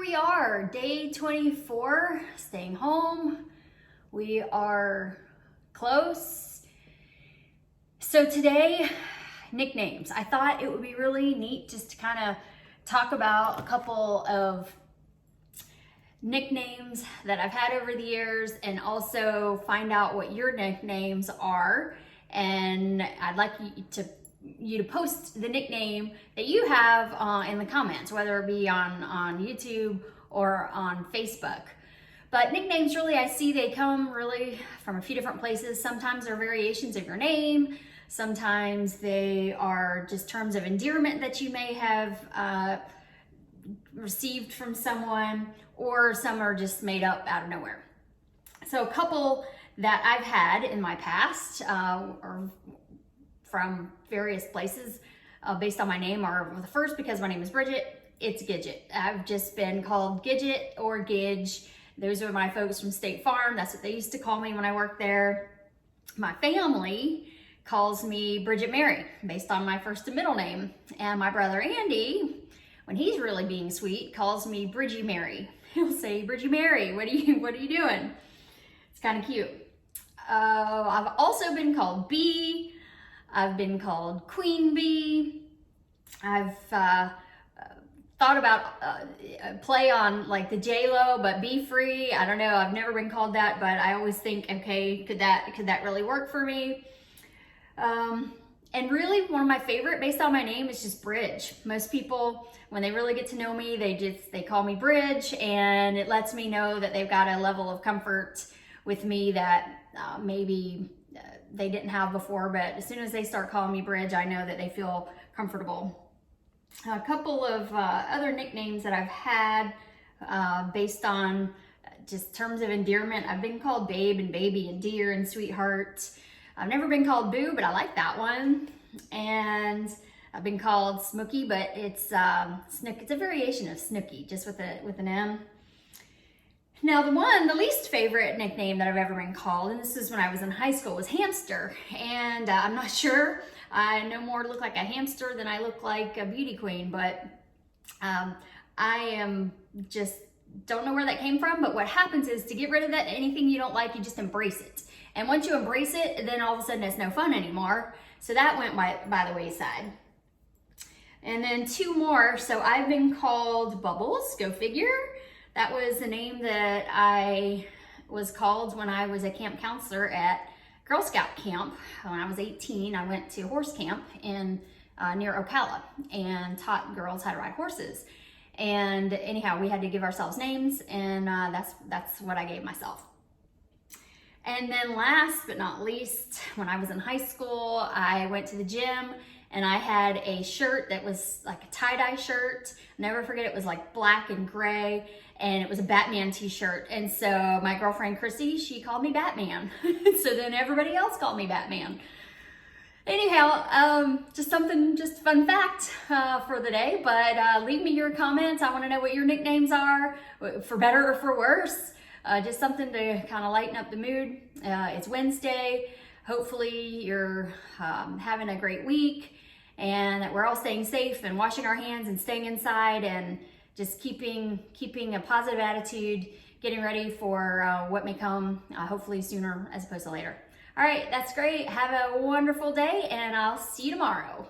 we are, day 24, staying home. We are close. So today, nicknames. I thought it would be really neat just to kind of talk about a couple of nicknames that I've had over the years and also find out what your nicknames are. And I'd like you to post the nickname that you have in the comments, whether it be on YouTube or on Facebook. But nicknames, really, I see they come really from a few different places. Sometimes they're variations of your name. Sometimes they are just terms of endearment that you may have received from someone, or some are just made up out of nowhere. So a couple that I've had in my past are from various places based on my name are the first, because my name is Bridget, it's Gidget. I've just been called Gidget or Gidge. Those are my folks from State Farm. That's what they used to call me when I worked there. My family calls me Bridget Mary based on my first and middle name. And my brother Andy, when he's really being sweet, calls me Bridgie Mary. He'll say, Bridgie Mary, what are you doing? It's kind of cute. I've also been called Bee. I've been called Queen Bee. I've thought about play on like the J-Lo, but Bee Free. I don't know. I've never been called that, but I always think, okay, could that really work for me? And really, one of my favorite, based on my name, is just Bridge. Most people, when they really get to know me, they call me Bridge, and it lets me know that they've got a level of comfort with me that maybe they didn't have before. But as soon as they start calling me Bridge, I know that they feel comfortable. A couple of other nicknames that I've had based on just terms of endearment. I've been called Babe and Baby and Dear and Sweetheart. I've never been called Boo, but I like that one. And I've been called Snooky, but it's Snook. It's a variation of Snooky, just with an M. Now, the least favorite nickname that I've ever been called, and this is when I was in high school, was Hamster. And I'm not sure. I no more look like a hamster than I look like a beauty queen, but I am just don't know where that came from. But what happens is, to get rid of that, anything you don't like, you just embrace it. And once you embrace it, then all of a sudden it's no fun anymore. So that went by the wayside. And then two more. So I've been called Bubbles, go figure. That was the name that I was called when I was a camp counselor at Girl Scout camp. When I was 18, I went to horse camp in near Ocala and taught girls how to ride horses. And anyhow, we had to give ourselves names, and that's what I gave myself. And then last but not least, when I was in high school, I went to the gym and I had a shirt that was like a tie-dye shirt. Never forget, it was like black and gray, and it was a Batman t-shirt. And so my girlfriend Chrissy, she called me Batman. So then everybody else called me Batman. Anyhow, just fun fact for the day. But leave me your comments. I want to know what your nicknames are, for better or for worse. Just something to kind of lighten up the mood. It's Wednesday. Hopefully you're having a great week, and that we're all staying safe and washing our hands and staying inside and just keeping a positive attitude, getting ready for what may come, hopefully sooner as opposed to later. All right, that's great. Have a wonderful day, and I'll see you tomorrow.